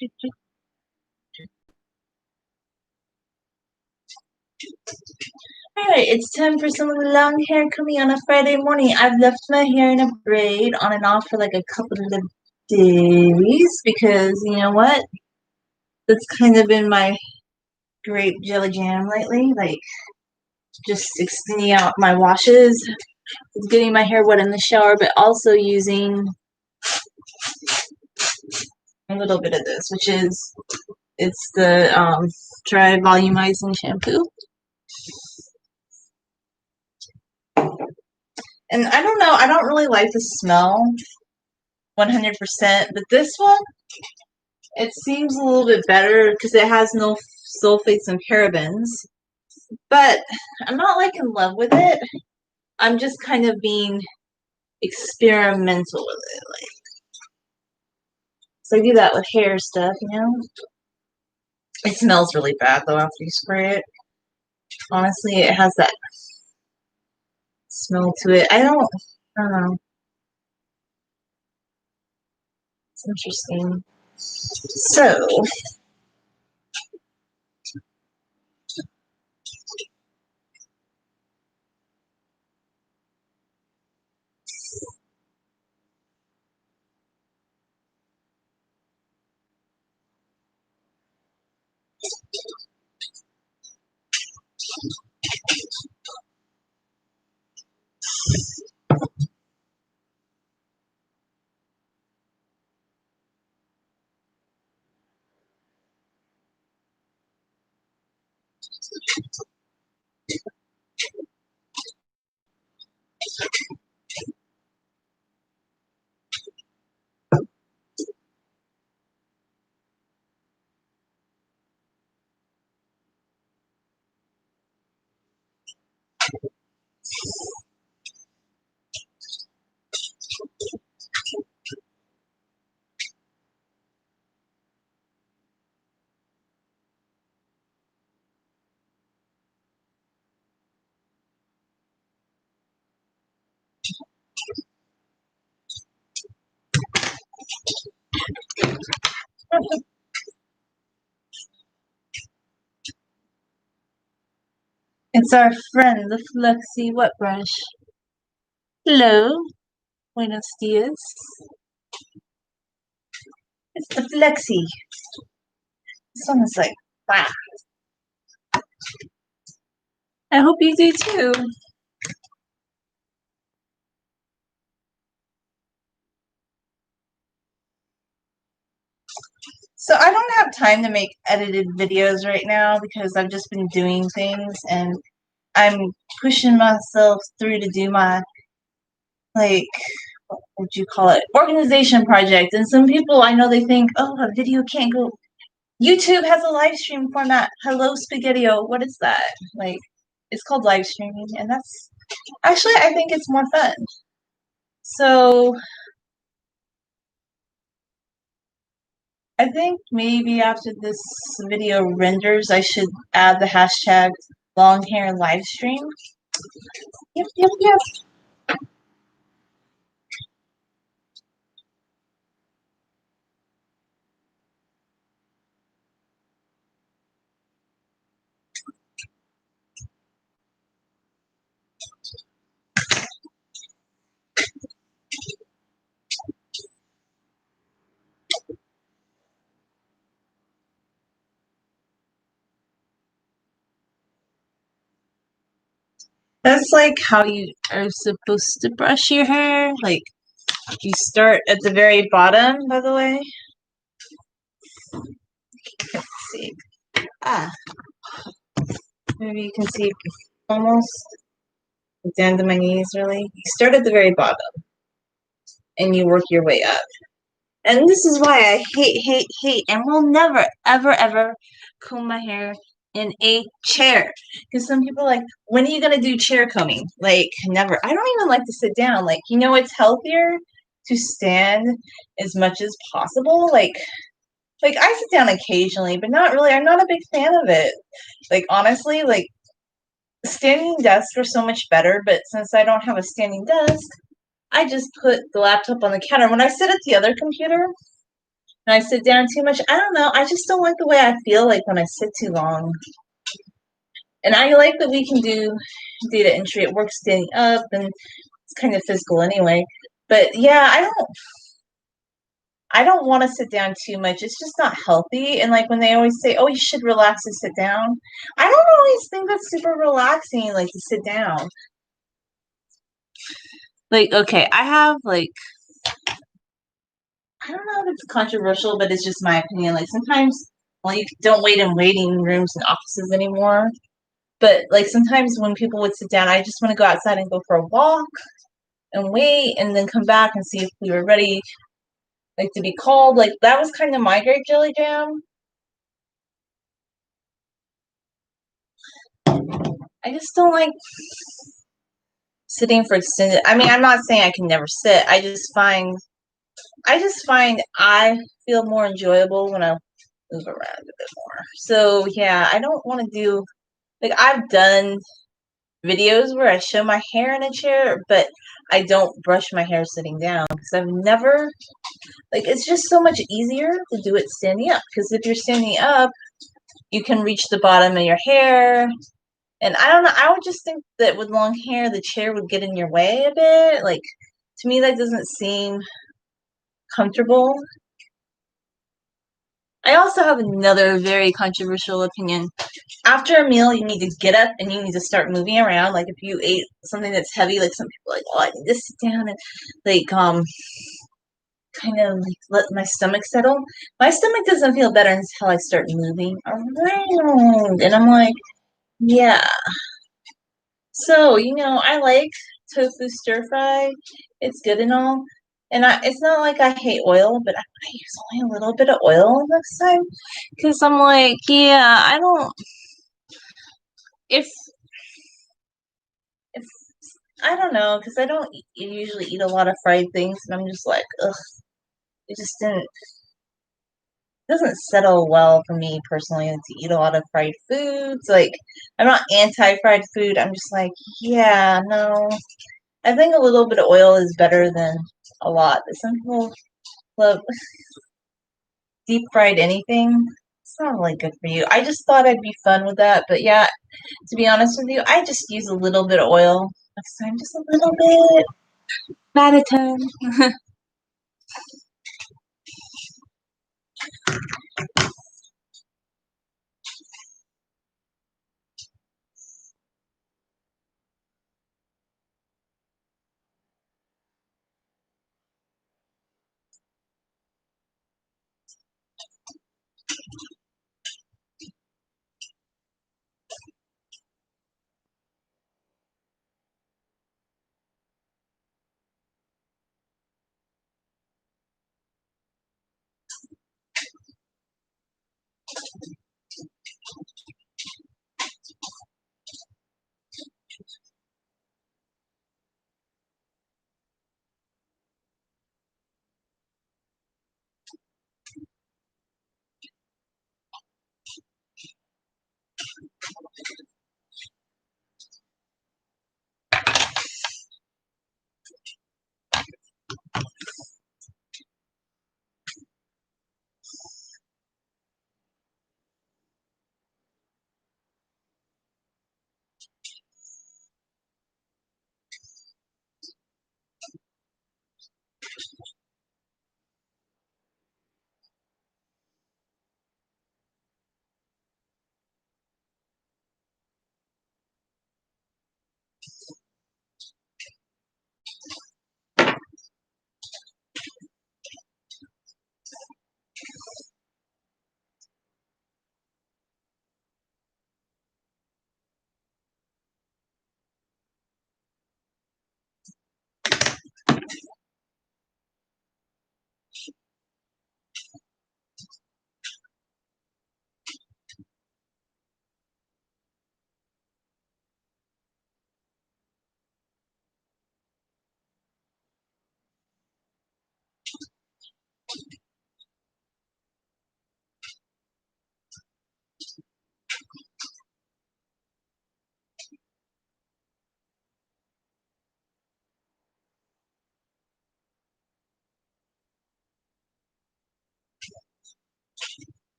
Alright, it's time for some long hair coming on a Friday morning. I've left my hair in a braid on and off for like a couple of days because you know what? That's kind of been my grape jelly jam lately. Like just extending out my washes, getting my hair wet in the shower, but also using a little bit of this, which is it's the dry volumizing shampoo. And I don't know, I don't really like the smell 100%, but this one, it seems a little bit better because it has no sulfates and parabens. But I'm not like in love with it. I'm just kind of being experimental with it. Like, so I do that with hair stuff, you know? It smells really bad though after you spray it. Honestly, it has that smell to it. I don't know. It's interesting. So, it's our friend, the Flexi Wet Brush. Hello, buenos dias. It's the Flexi. This one is like, wow. I hope you do too. So I don't have time to make edited videos right now because I've just been doing things and I'm pushing myself through to do my, like, what would you call it, organization project. And some people, I know they think, oh, a video can't go. YouTube has a live stream format. Hello, Spaghetti-O. What is that? Like, it's called live streaming, and that's actually, I think it's more fun. So I think maybe after this video renders, I should add the hashtag long hair live stream. Yep, yep, yep. That's like how you are supposed to brush your hair. Like, you start at the very bottom, by the way. Let's see. Maybe you can see almost down to my knees, really. You start at the very bottom and you work your way up. And this is why I hate, and will never, ever, ever comb my hair in a chair. Because some people are like, when are you going to do chair combing? Like, never. I don't even like to sit down. Like, you know, it's healthier to stand as much as possible. Like I sit down occasionally, but not really. I'm not a big fan of it. Like, honestly, like, standing desks are so much better, but since I don't have a standing desk, I just put the laptop on the counter. When I sit at the other computer, And I sit down too much. I don't know. I just don't like the way I feel like when I sit too long. And I like that we can do data entry. It works standing up and it's kind of physical anyway. But yeah, I don't want to sit down too much. It's just not healthy. And like when they always say, "Oh, you should relax and sit down," I don't always think that's super relaxing, like to sit down. Like, okay, I have like I don't know if it's controversial, but it's just my opinion. Like sometimes, well, you don't wait in waiting rooms and offices anymore. But like sometimes when people would sit down, I just want to go outside and go for a walk and wait, and then come back and see if we were ready, like to be called. Like that was kind of my grape jelly jam. I just don't like sitting for extended. I mean, I'm not saying I can never sit. I just find I feel more enjoyable when I move around a bit more. So yeah, I don't want to do like I've done videos where I show my hair in a chair, but I don't brush my hair sitting down because I've never like it's just so much easier to do it standing up because if you're standing up, you can reach the bottom of your hair. And I don't know, I would just think that with long hair, the chair would get in your way a bit. Like to me, that doesn't seem comfortable. I also have another very controversial opinion. After a meal, you need to get up and you need to start moving around. Like if you ate something that's heavy, like some people are like, oh, I need to sit down and like kind of like let my stomach settle. My stomach doesn't feel better until I start moving around, and I'm like, yeah. So I like tofu stir fry. It's good and all. And it's not like I hate oil, but I use only a little bit of oil next time because I'm like, yeah, I don't. If if I don't know, because I don't usually eat a lot of fried things, and I'm just like, ugh, it just didn't doesn't settle well for me personally to eat a lot of fried foods. Like, I'm not anti-fried food. I'm just like, yeah, no. I think a little bit of oil is better than a lot. But some people love deep fried anything. It's not really good for you. I just thought I'd be fun with that, but yeah, to be honest with you, I just use a little bit of oil next time, just a little bit. Not a ton.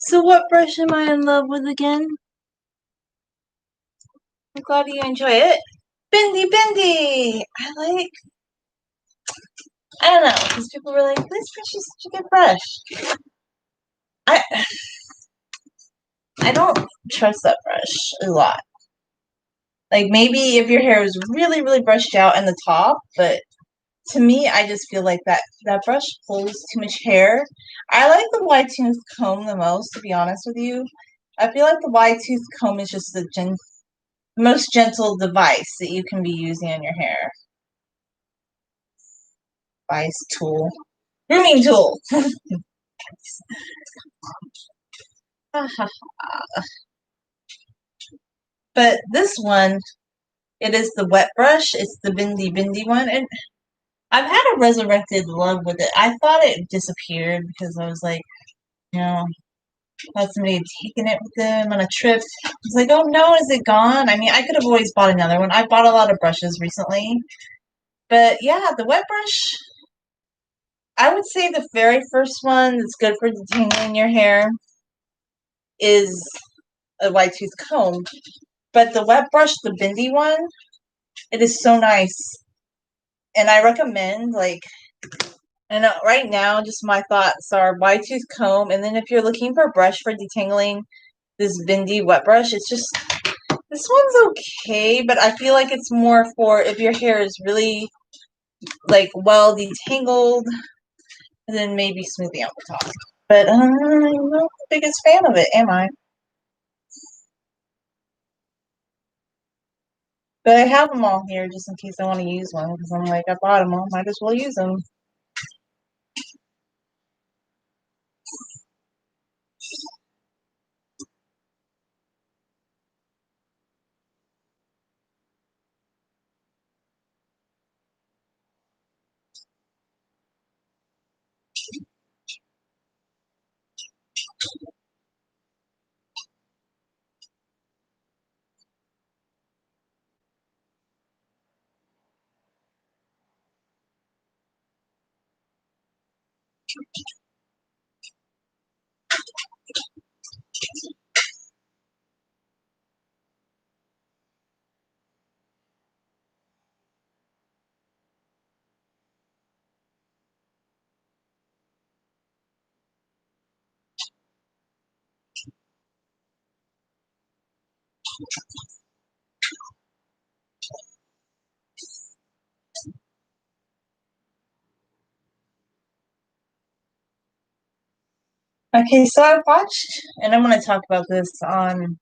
So what brush am I in love with again? I'm glad you enjoy it. Bendy Bendy! I don't know, because people were like, this brush is such a good brush. I I don't trust that brush a lot. Like maybe if your hair is really, really brushed out in the top, but to me, I just feel like that brush pulls too much hair. I like the wide tooth comb the most, to be honest with you. I feel like the wide tooth comb is just the most gentle device that you can be using on your hair. Device tool, grooming tool. But this one, it is the wet brush. It's the Bindi Bindi one, and I've had a resurrected love with it. I thought it disappeared because I was like, you know, thought somebody had taken it with them on a trip. I was like, oh no, is it gone? I mean, I could have always bought another one. I bought a lot of brushes recently. But yeah, the wet brush, I would say the very first one that's good for detangling your hair is a wide tooth comb. But the wet brush, the Bindi one, it is so nice. And I recommend, like, and right now, just my thoughts are wide tooth comb. And then if you're looking for a brush for detangling this Bindi wet brush, it's just, this one's okay, but I feel like it's more for if your hair is really, like, well detangled, and then maybe smoothing out the top. But I'm not the biggest fan of it, am I? But I have them all here just in case I want to use one, because I'm like, I bought them all, might as well use them. Okay, so I watched, and I'm going to talk about this on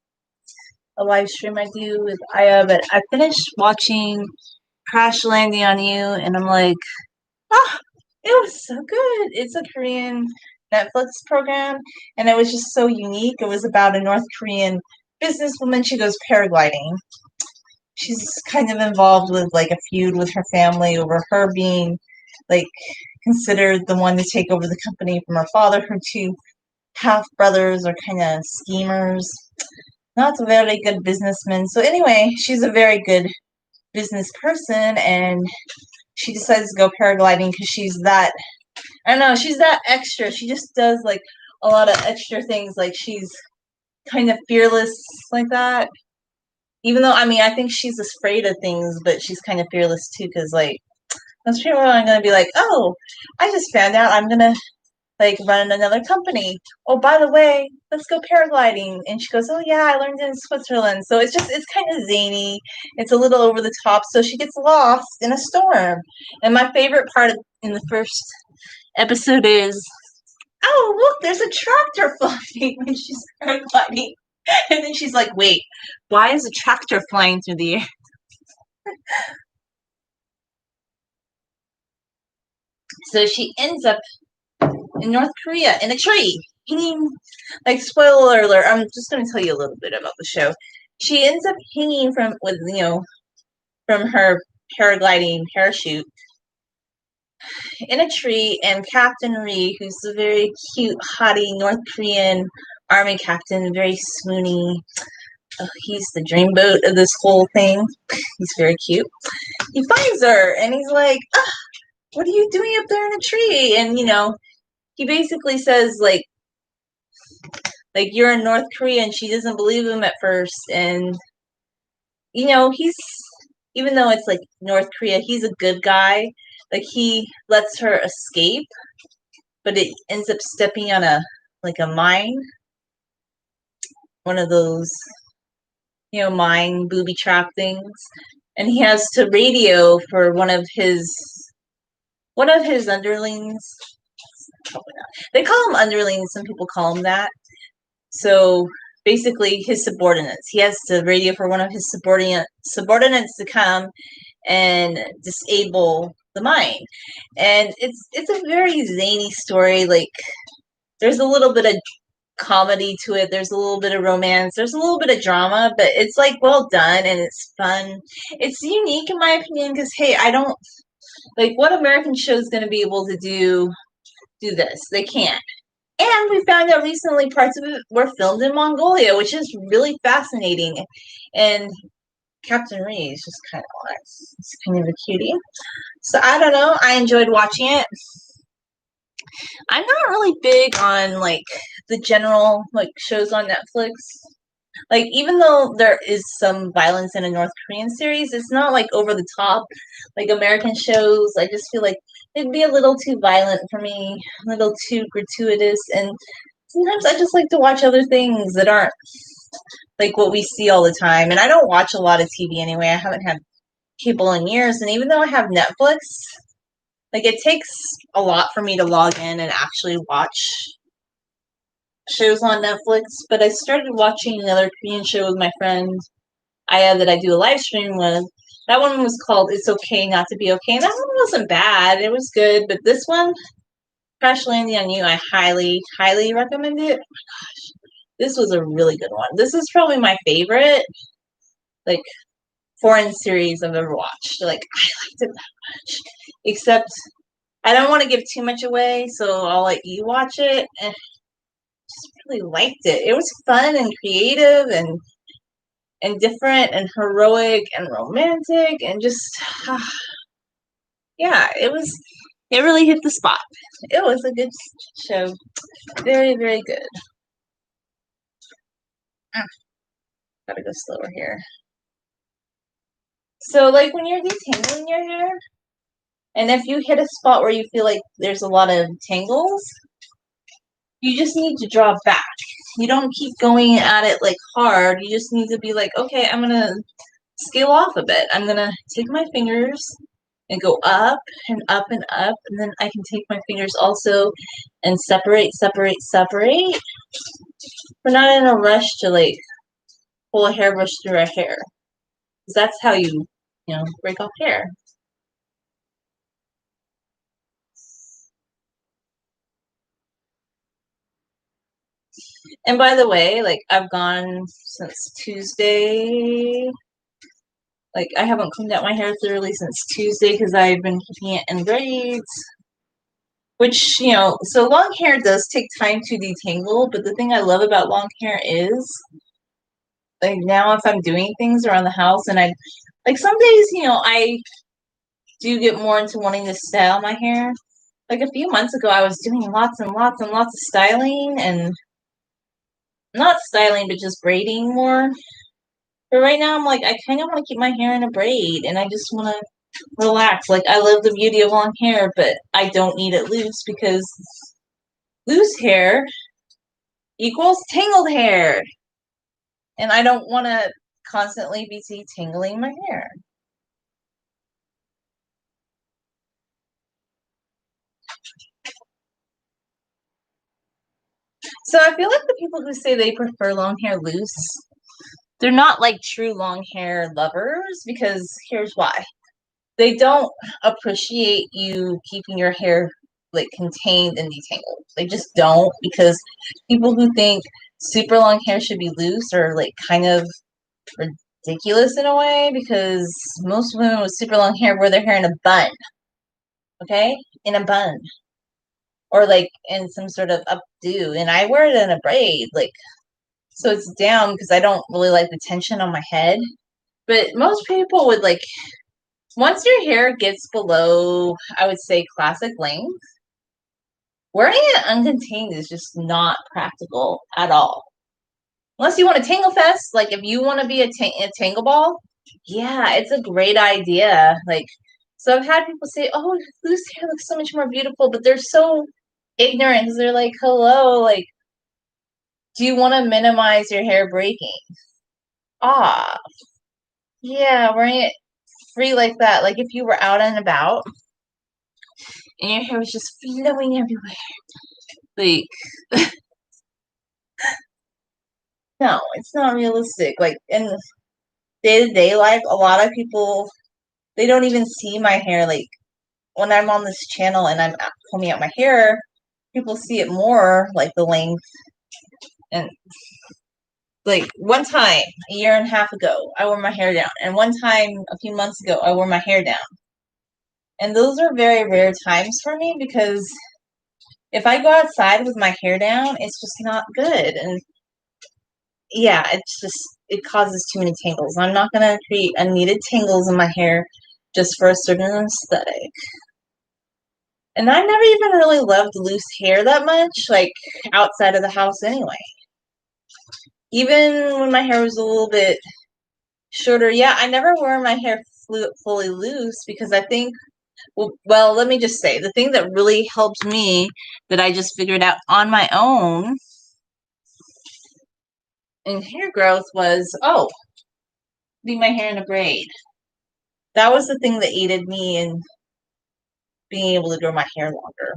a live stream I do with Aya, but I finished watching Crash Landing on You, and I'm like, oh, it was so good. It's a Korean Netflix program, and it was just so unique. It was about a North Korean businesswoman. She goes paragliding. She's kind of involved with like a feud with her family over her being like considered the one to take over the company from her father. Her two half brothers are kind of schemers, not a very good businessman. So anyway, she's a very good business person, and she decides to go paragliding because she's that, I don't know, she's that extra. She just does like a lot of extra things. Like she's kind of fearless like that. Even though, I mean, I think she's afraid of things, but she's kind of fearless too. Because like most people are gonna be like, "Oh, I just found out I'm gonna like run another company. Oh, by the way, let's go paragliding." And she goes, "Oh yeah, I learned it in Switzerland." So it's kind of zany. It's a little over the top. So she gets lost in a storm. And my favorite part in the first episode is, oh look, there's a tractor flying when she's paragliding. And then she's like, wait, why is a tractor flying through the air? So she ends up in North Korea in a tree. Like, spoiler alert, I'm just going to tell you a little bit about the show. she ends up hanging from from her paragliding parachute in a tree, and Captain Ri, who's a very cute, haughty North Korean army captain, very swoony. Oh, he's the dreamboat of this whole thing. He's very cute. He finds her, and he's like, "What are you doing up there in a tree?" And he basically says like you're in North Korea, and she doesn't believe him at first. And he's, even though it's like North Korea, he's a good guy. Like, he lets her escape, but it ends up stepping on a mine, one of those mine booby trap things, and he has to radio for one of his underlings. Probably not. They call them underlings. Some people call them that. So basically, his subordinates. He has to radio for one of his subordinates to come and disable the mine. And it's a very zany story. Like, there's a little bit of comedy to it. There's a little bit of romance. There's a little bit of drama, but it's like well done and it's fun. It's unique in my opinion because, hey, I don't like, what American show is going to be able to do this? They can't. And we found out recently parts of it were filmed in Mongolia, which is really fascinating. And Captain Ri is just kind of nice. It's kind of a cutie. So I don't know. I enjoyed watching it. I'm not really big on like the general like shows on Netflix. Like, even though there is some violence in a North Korean series, it's not like over the top like American shows. I just feel like it'd be a little too violent for me, a little too gratuitous, and sometimes I just like to watch other things that aren't like what we see all the time. And I don't watch a lot of TV anyway. I haven't had cable in years, and even though I have Netflix, like, it takes a lot for me to log in and actually watch shows on Netflix. But I started watching another Korean show with my friend Aya that I do a live stream with. That one was called It's Okay Not to Be Okay. And that one wasn't bad. It was good. But this one, Crash Landing on You, I highly, highly recommend it. Oh my gosh. This was a really good one. This is probably my favorite, like, foreign series I've ever watched. Like, I liked it that much. Except, I don't want to give too much away, so I'll let you watch it. And just really liked it. It was fun and creative and different and heroic and romantic and just yeah, it really hit the spot. It was a good show. Very, very good. Gotta go slower here. So, like, when you're detangling your hair, and if you hit a spot where you feel like there's a lot of tangles, you just need to draw back. You don't keep going at it like hard. You just need to be like, okay, I'm gonna scale off a bit. I'm gonna take my fingers and go up and up and up, and then I can take my fingers also and separate, separate, separate. We're not in a rush to like pull a hairbrush through our hair, because that's how you break off hair. And by the way, like, I've gone since Tuesday. Like, I haven't combed out my hair thoroughly since Tuesday because I've been keeping it in braids. Which, so long hair does take time to detangle, but the thing I love about long hair is, like, now if I'm doing things around the house and like, some days, I do get more into wanting to style my hair. Like, a few months ago, I was doing lots and lots and lots of styling, and not styling, but just braiding more. But right now, I'm like, I kind of want to keep my hair in a braid, and I just want to relax. Like, I love the beauty of long hair, but I don't need it loose because loose hair equals tangled hair. And I don't want to constantly be detangling my hair. So I feel like the people who say they prefer long hair loose, they're not like true long hair lovers, because here's why. They don't appreciate you keeping your hair like contained and detangled. They just don't, because people who think super long hair should be loose are like kind of ridiculous in a way because most women with super long hair wear their hair in a bun. Okay? In a bun. Or like in some sort of updo. And I wear it in a braid, like so it's down because I don't really like the tension on my head. But most people would like once your hair gets below, I would say classic length, wearing it uncontained is just not practical at all. Unless you want to tangle fest, like if you want to be a tangle ball, yeah, it's a great idea. Like, so I've had people say, "Oh, loose hair looks so much more beautiful," but they're so ignorant because they're like, "Hello, like, do you want to minimize your hair breaking?" Ah, yeah, wearing it free like that. Like if you were out and about and your hair was just flowing everywhere, like, no, it's not realistic. Like in day to day life, a lot of people they don't even see my hair. Like when I'm on this channel and I'm combing out my hair, people see it more, like the length. And like one time, a year and a half ago, I wore my hair down, and one time a few months ago, I wore my hair down. And those are very rare times for me because if I go outside with my hair down, it's just not good. And yeah, it's just it causes too many tangles. I'm not gonna create unneeded tangles in my hair just for a certain aesthetic. And I never even really loved loose hair that much, like outside of the house anyway. Even when my hair was a little bit shorter, yeah, I never wore my hair fully loose because I think, well, let me just say the thing that really helped me that I just figured out on my own in hair growth was, oh, leave my hair in a braid. That was the thing that aided me in being able to grow my hair longer.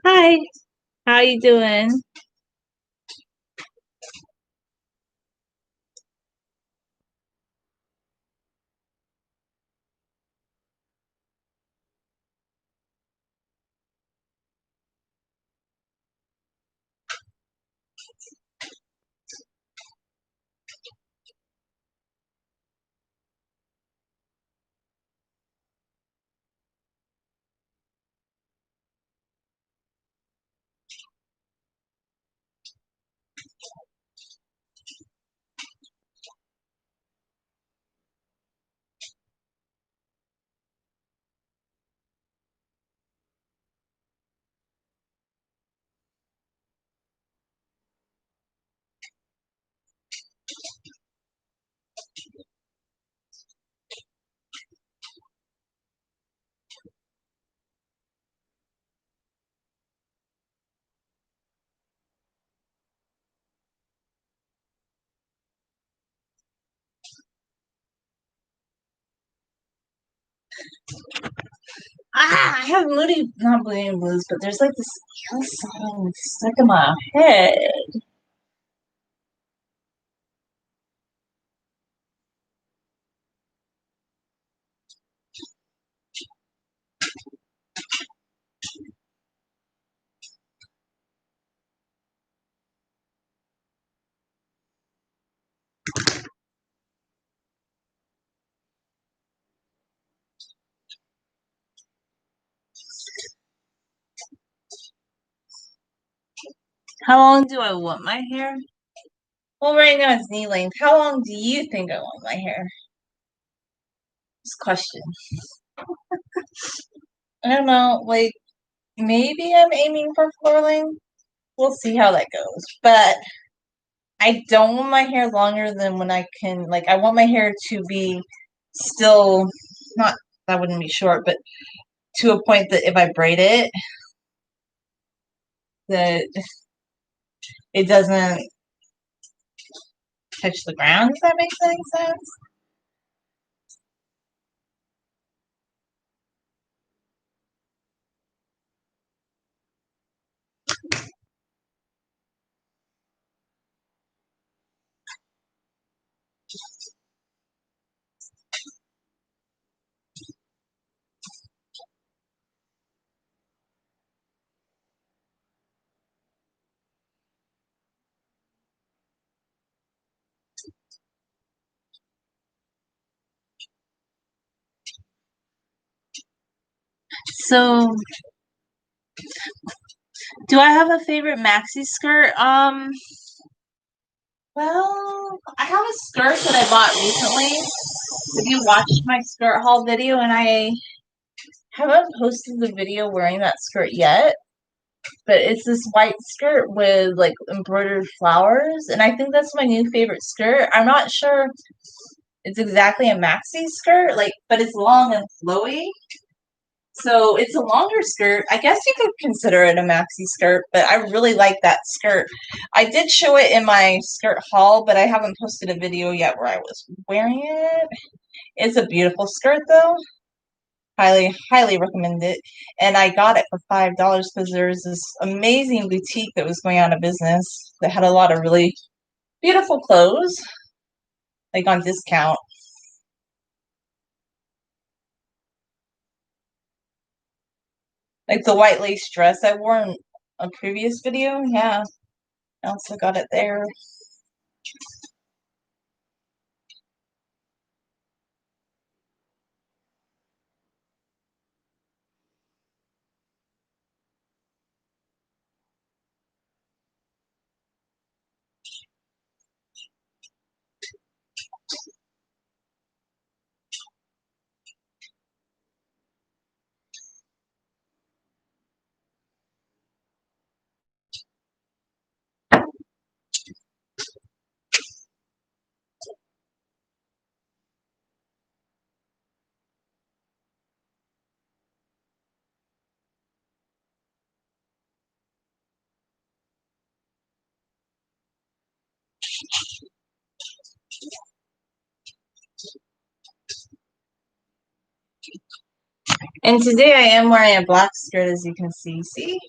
Hi, how you doing? I have not moody blues, but there's like this song stuck in my head. How long do I want my hair? Well, right now it's knee length. How long do you think I want my hair? This question. I don't know, like maybe I'm aiming for floor length. We'll see how that goes. But I don't want my hair longer than when I can, like, I want my hair to be still not, that wouldn't be short, but to a point that if I braid it, that it doesn't touch the ground, if that makes any sense. So, do I have a favorite maxi skirt? Well, I have a skirt that I bought recently. If you watched my skirt haul video, and I haven't posted the video wearing that skirt yet, but it's this white skirt with like embroidered flowers, and I think that's my new favorite skirt. I'm not sure it's exactly a maxi skirt, like, but it's long and flowy. So it's a longer skirt. I guess you could consider it a maxi skirt, but I really like that skirt. I did show it in my skirt haul, but I haven't posted a video yet where I was wearing it. It's a beautiful skirt though. Highly, highly recommend it. And I got it for $5 because there's this amazing boutique that was going out of business that had a lot of really beautiful clothes, like on discount. Like the white lace dress I wore in a previous video. Yeah, I also got it there. And today I am wearing a black skirt, as you can see. See?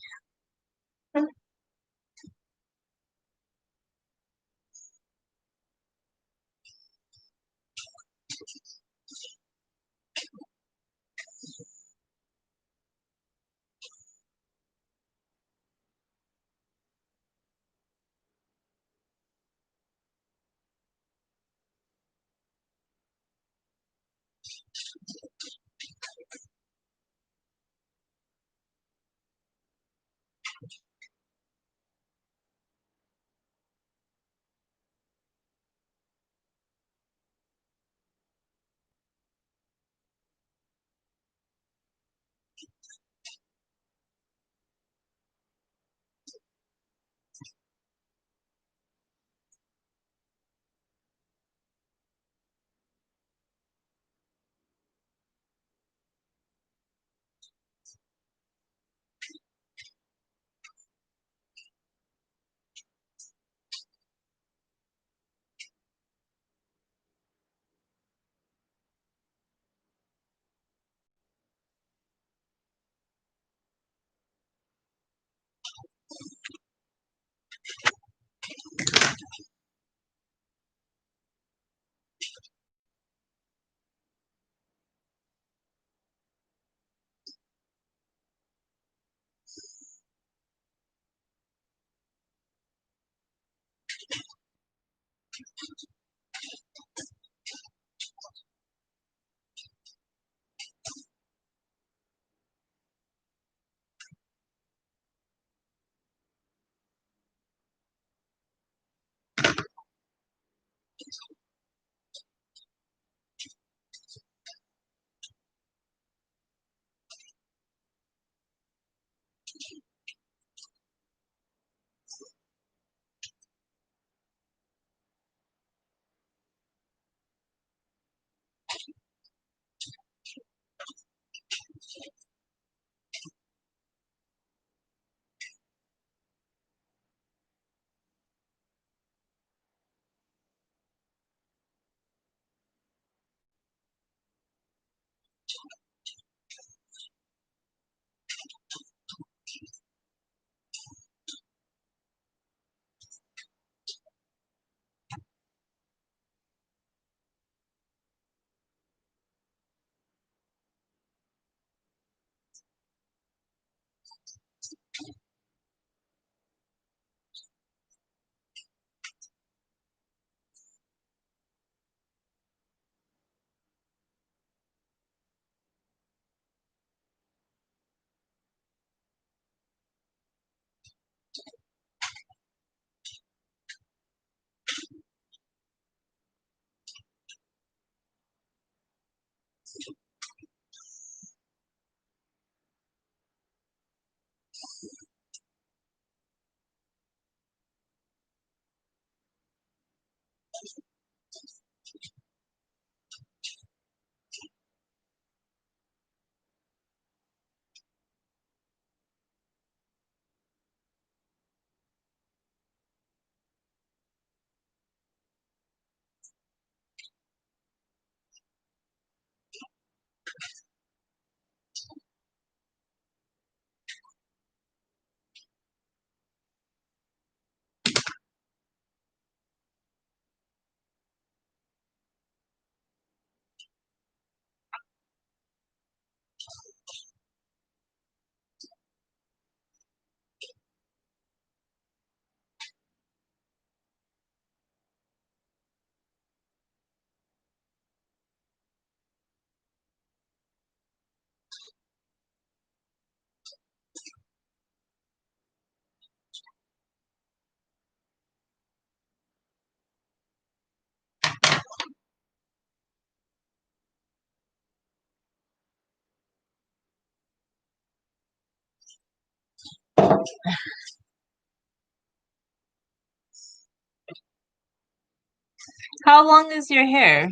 How long is your hair?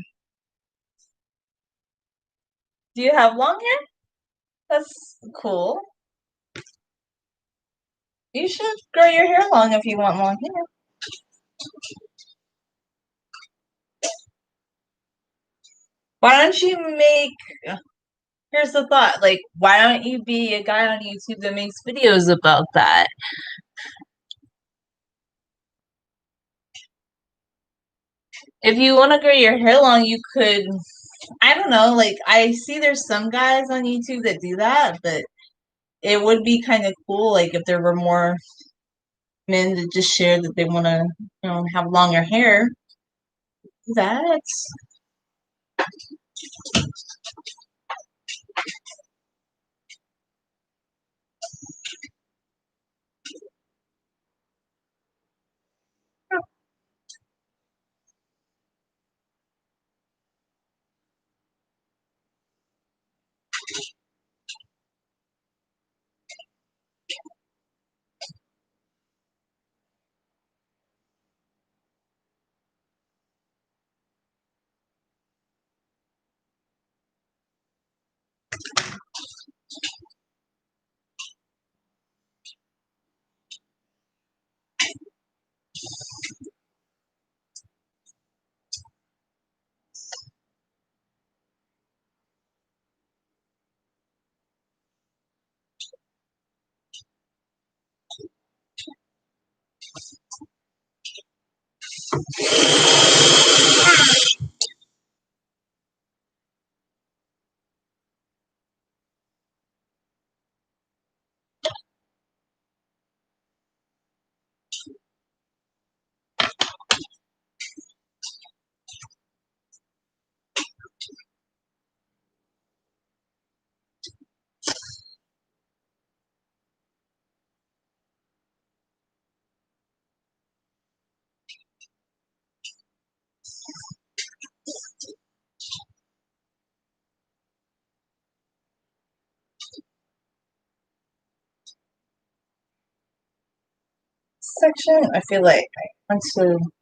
Do you have long hair? That's cool. You should grow your hair long if you want long hair. Why don't you make here's the thought, like why don't you be a guy on YouTube that makes videos about that? If you want to grow your hair long, you could I don't know, like I see there's some guys on YouTube that do that, but it would be kind of cool like if there were more men that just share that they want to, have longer hair. That's section, I feel like I want to. I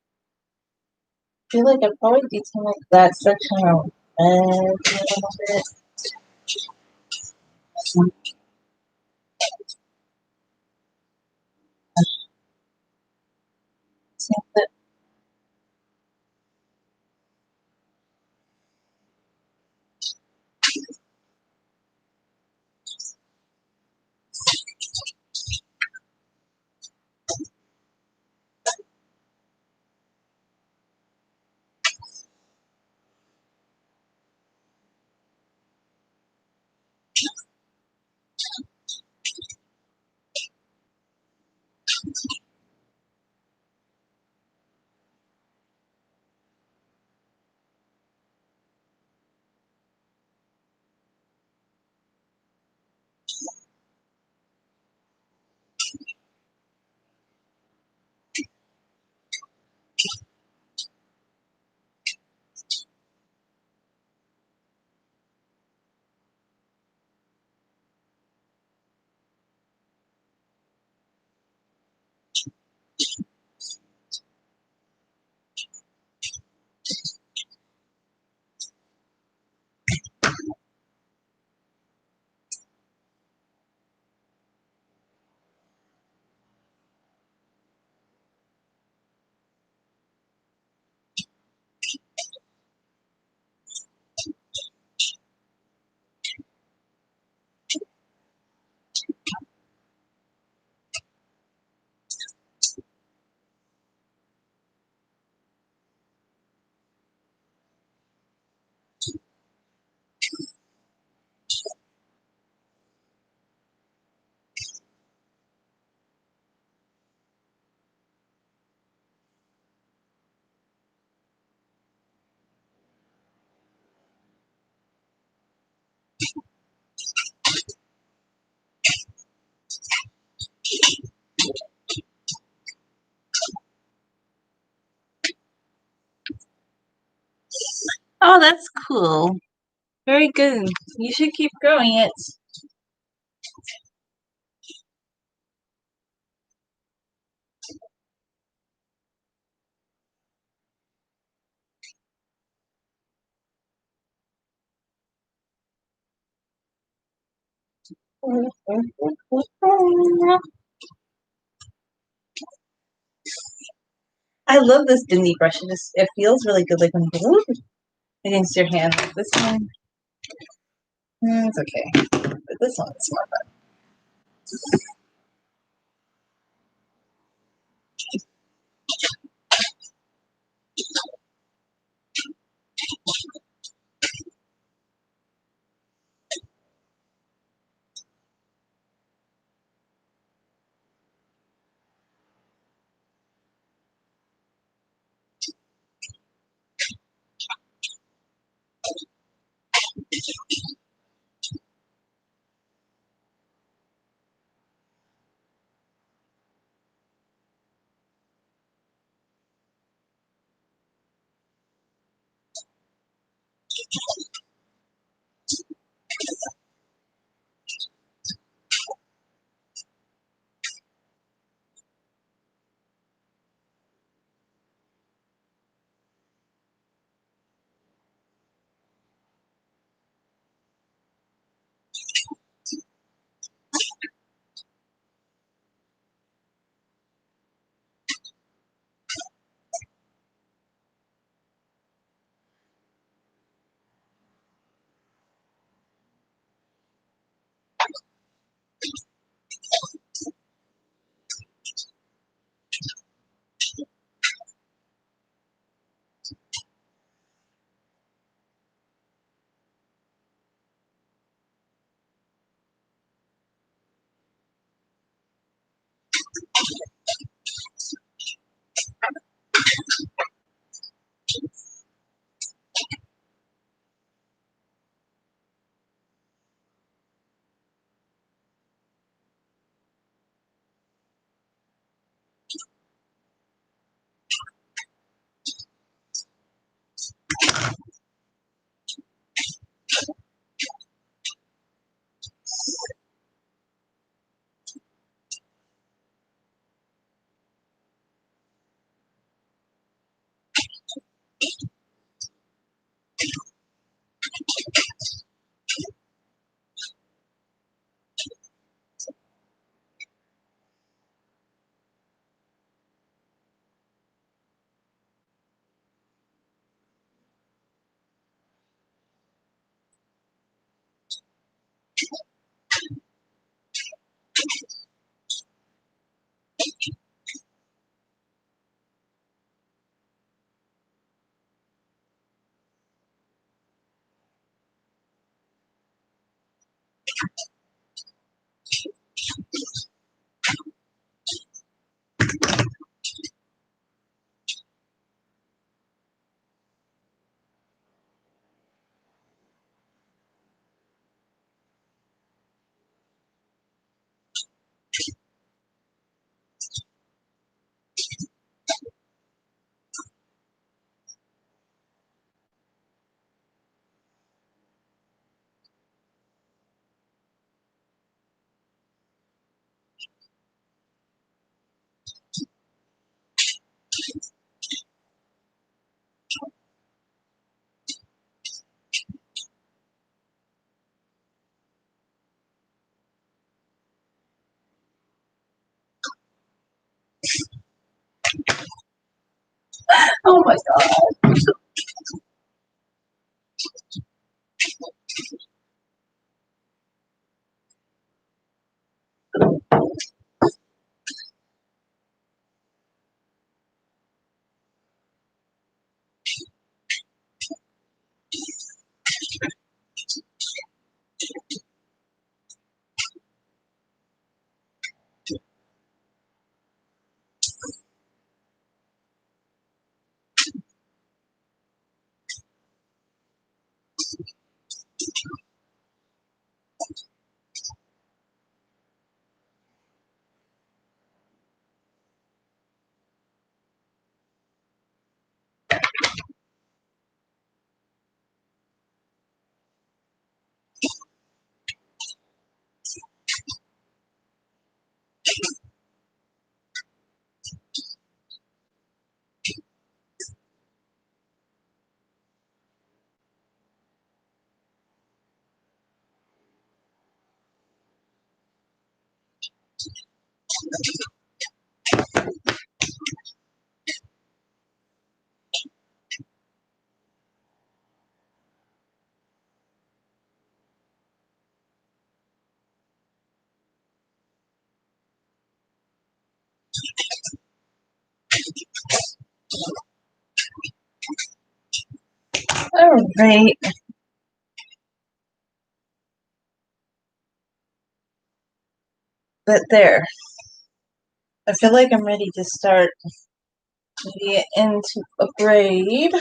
feel like I probably detail that section out a little bit. Oh, that's cool. Very good. You should keep growing it. I love this Dindy brush. It feels really good, like when you go against your hand. Like this one, it's okay, but this one's more fun. Oh my god. All right. But there. I feel like I'm ready to start maybe into a braid.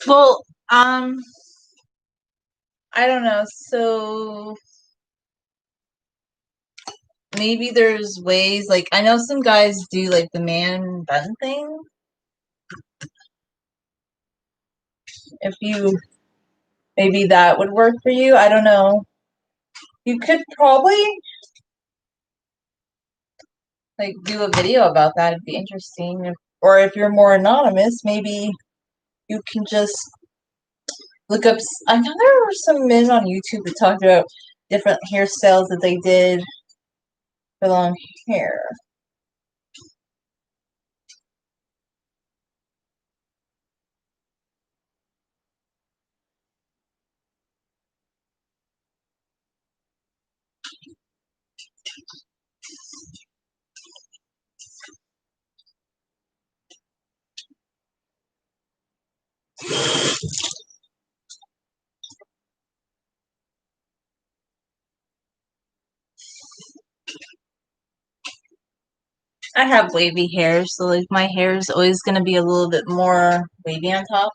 Well, I don't know. So maybe there's ways, like I know some guys do like the man bun thing. maybe that would work for you. I don't know. You could probably like do a video about that. It'd be interesting. Or if you're more anonymous, maybe you can just look up. I know there were some men on YouTube that talked about different hairstyles that they did for long hair. I have wavy hair, so like my hair is always gonna be a little bit more wavy on top.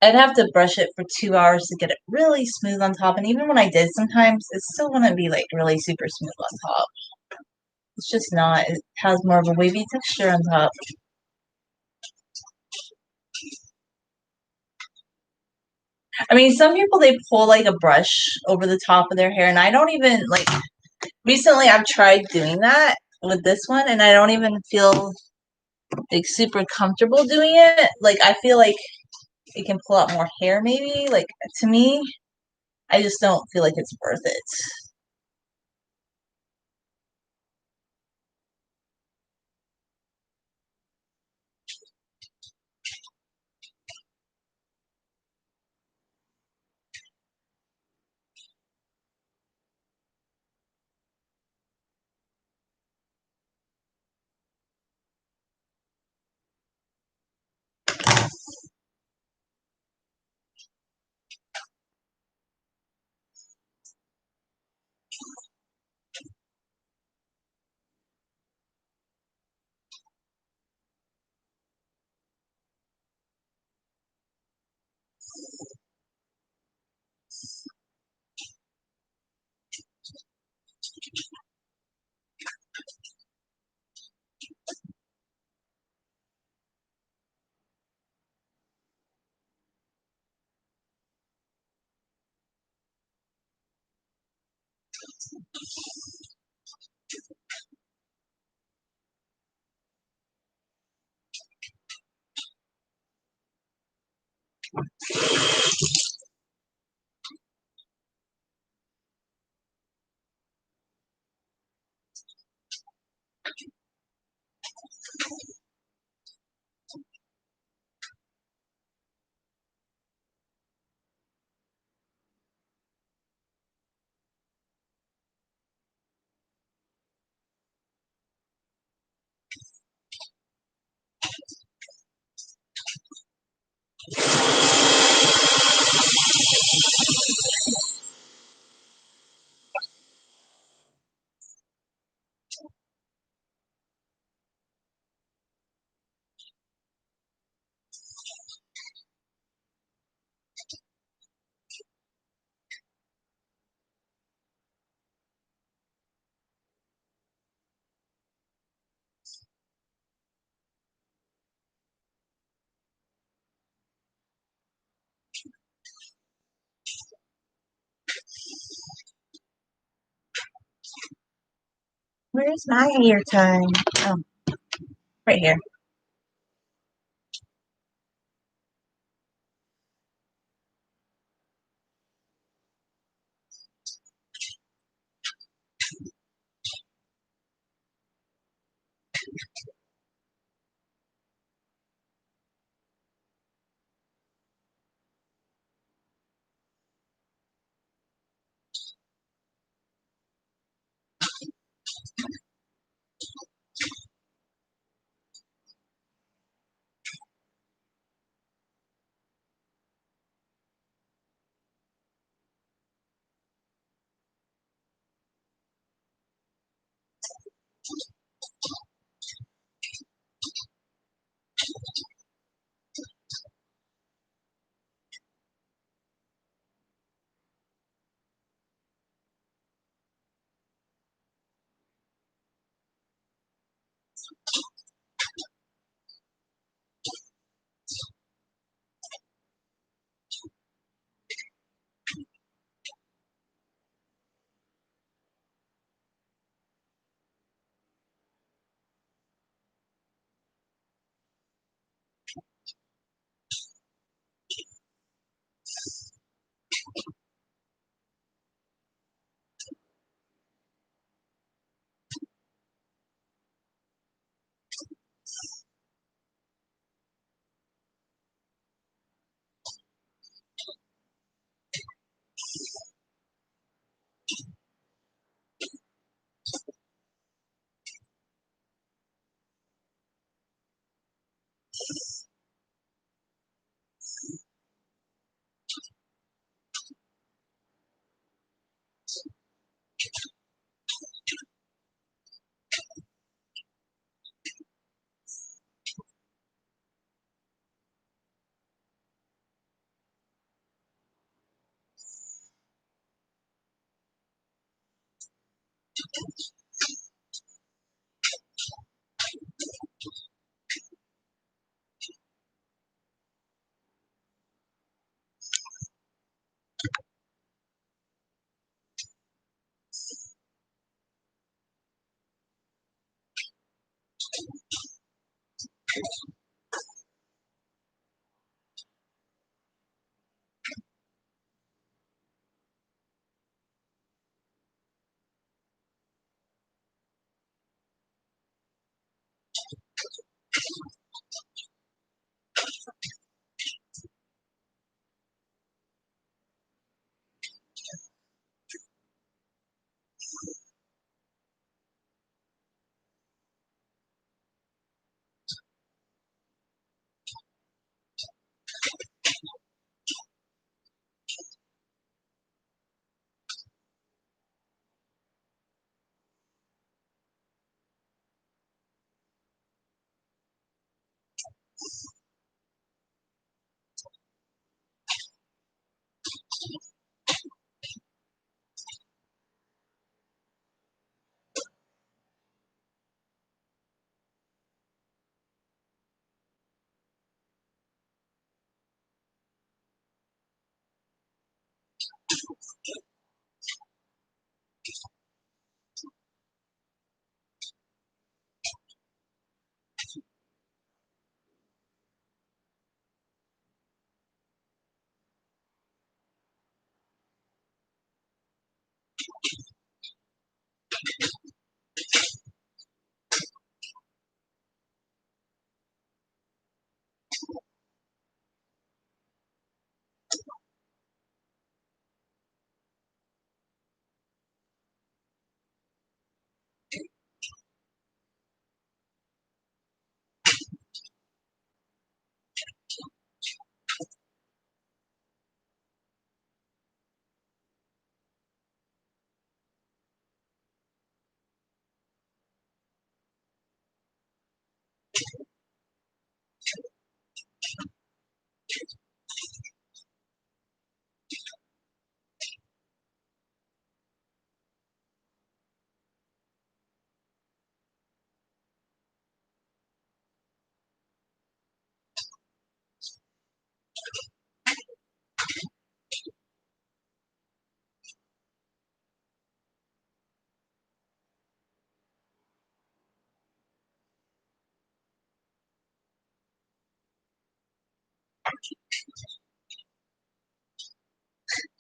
I'd have to brush it for 2 hours to get it really smooth on top, and even when I did, sometimes it still wouldn't be like really super smooth on top. It's just not. It has more of a wavy texture on top. I mean, some people they pull like a brush over the top of their hair, and I don't even like. Recently, I've tried doing that with this one, and I don't even feel like super comfortable doing it. Like I feel like it can pull out more hair, maybe. Like to me, I just don't feel like it's worth it. Where's my hair tie? Oh, right here.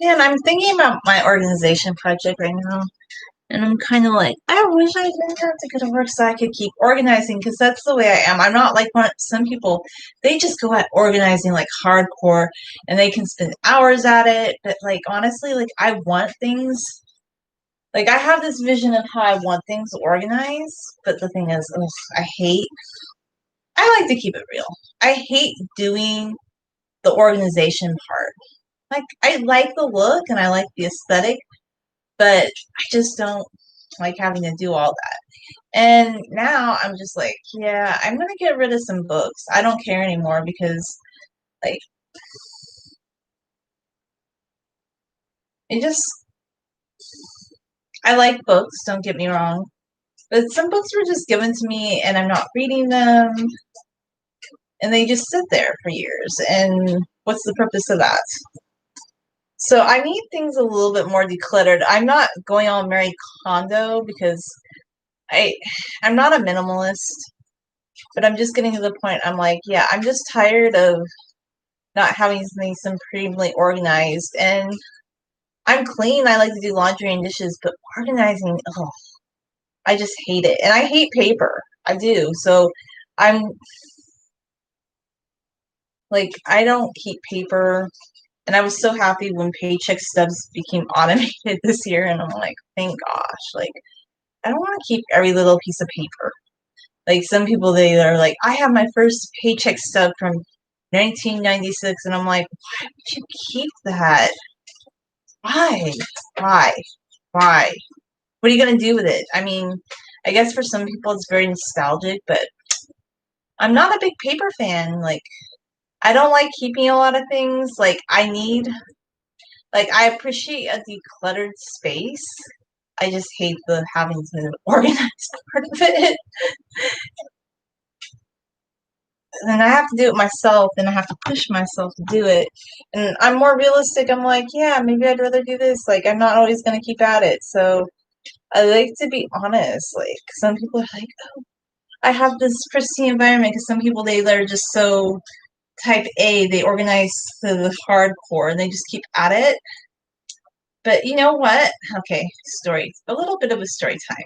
And I'm thinking about my organization project right now. And I'm kind of like, I wish I didn't have to go to work so I could keep organizing because that's the way I am. I'm not like some people, they just go at organizing like hardcore and they can spend hours at it. But like, honestly, like, I want things, like, I have this vision of how I want things organized. But the thing is, ugh, I like to keep it real. I hate doing the organization part. Like, I like the look and I like the aesthetic, but I just don't like having to do all that. And now I'm just like, yeah, I'm gonna get rid of some books. I don't care anymore because, like, it just, I like books, don't get me wrong, but some books were just given to me and I'm not reading them and they just sit there for years. And what's the purpose of that? So I need things a little bit more decluttered. I'm not going on Marie Kondo because I I'm not a minimalist, but I'm just getting to the point I'm like, yeah, I'm just tired of not having things supremely organized. And I'm clean. I like to do laundry and dishes, but organizing, oh, I just hate it. And I hate paper. I do. So I'm like, I don't keep paper. And I was so happy when paycheck stubs became automated this year. And I'm like, thank gosh. Like, I don't want to keep every little piece of paper. Like, some people, they are like, I have my first paycheck stub from 1996. And I'm like, why would you keep that? Why? Why? Why? What are you going to do with it? I mean, I guess for some people it's very nostalgic, but I'm not a big paper fan. Like, I don't like keeping a lot of things. Like, I appreciate a decluttered space. I just hate the having to organize part of it. And I have to do it myself, and I have to push myself to do it. And I'm more realistic. I'm like, yeah, maybe I'd rather do this. Like, I'm not always going to keep at it. So I like to be honest. Like, some people are like, oh, I have this pristine environment, because some people, they're just so type A, they organize to the hardcore, and they just keep at it. But you know what? Okay, story. A little bit of a story time.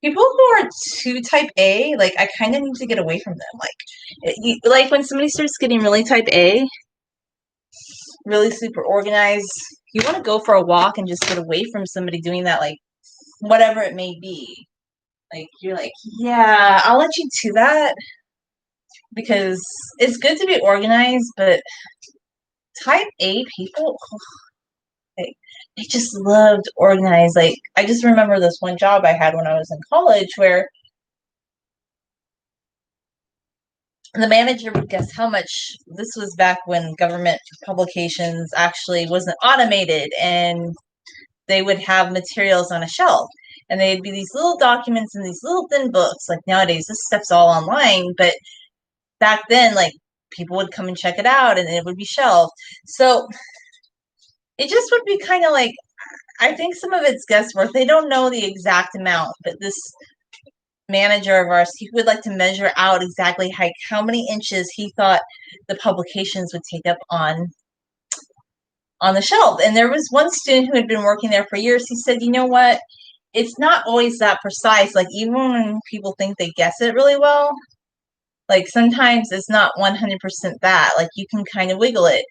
People who are too type A, like, I kind of need to get away from them. Like when somebody starts getting really type A, really super organized, you want to go for a walk and just get away from somebody doing that, like, whatever it may be. Like, you're like, yeah, I'll let you do that, because it's good to be organized, but type A people, they just loved organized. Like, I just remember this one job I had when I was in college, where the manager would guess how much. This was back when government publications actually wasn't automated, and they would have materials on a shelf, and they'd be these little documents in these little thin books. Like, nowadays this stuff's all online, but back then, like, people would come and check it out, and it would be shelved. So it just would be kind of like, I think some of it's guesswork. They don't know the exact amount, but this manager of ours, he would like to measure out exactly how many inches he thought the publications would take up on the shelf. And there was one student who had been working there for years. He said, you know what? It's not always that precise. Like, even when people think they guess it really well, like, sometimes it's not 100% that. Like, you can kind of wiggle it.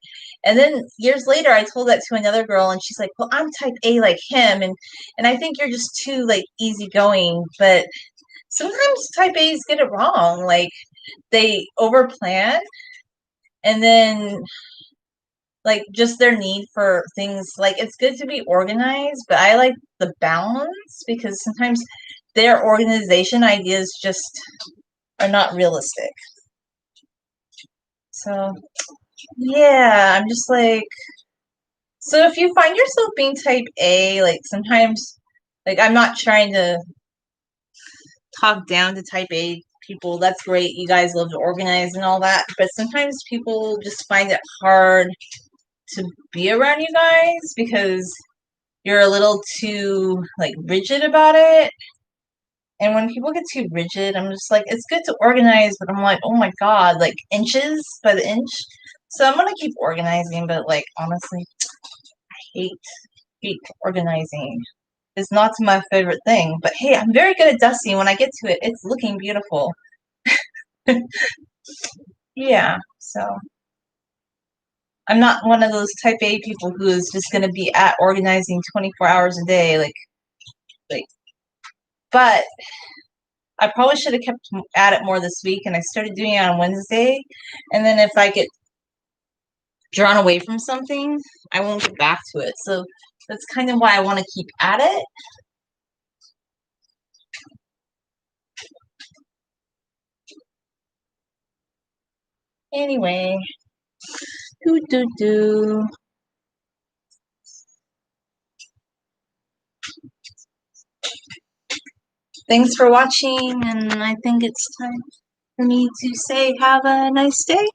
And then years later, I told that to another girl, and she's like, well, I'm type A like him, and I think you're just too, like, easygoing. But sometimes type A's get it wrong. Like, they overplan, and then, like, just their need for things. Like, it's good to be organized, but I like the balance, because sometimes their organization ideas just are not realistic. So, yeah, I'm just like, so if you find yourself being type A, like, sometimes, like, I'm not trying to talk down to type A people. That's great. You guys love to organize and all that. But sometimes people just find it hard to be around you guys, because you're a little too, like, rigid about it. And when people get too rigid, I'm just like, it's good to organize, but I'm like, oh my God, like, inches by the inch. So I'm gonna keep organizing, but, like, honestly, hate organizing. It's not my favorite thing. But hey, I'm very good at dusting. When I get to it, it's looking beautiful. Yeah, so I'm not one of those type A people who is just gonna be at organizing 24 hours a day, like. But I probably should have kept at it more this week, and I started doing it on Wednesday. And then if I get drawn away from something, I won't get back to it. So that's kind of why I want to keep at it. Anyway, do. Thanks for watching, and I think it's time for me to say have a nice day.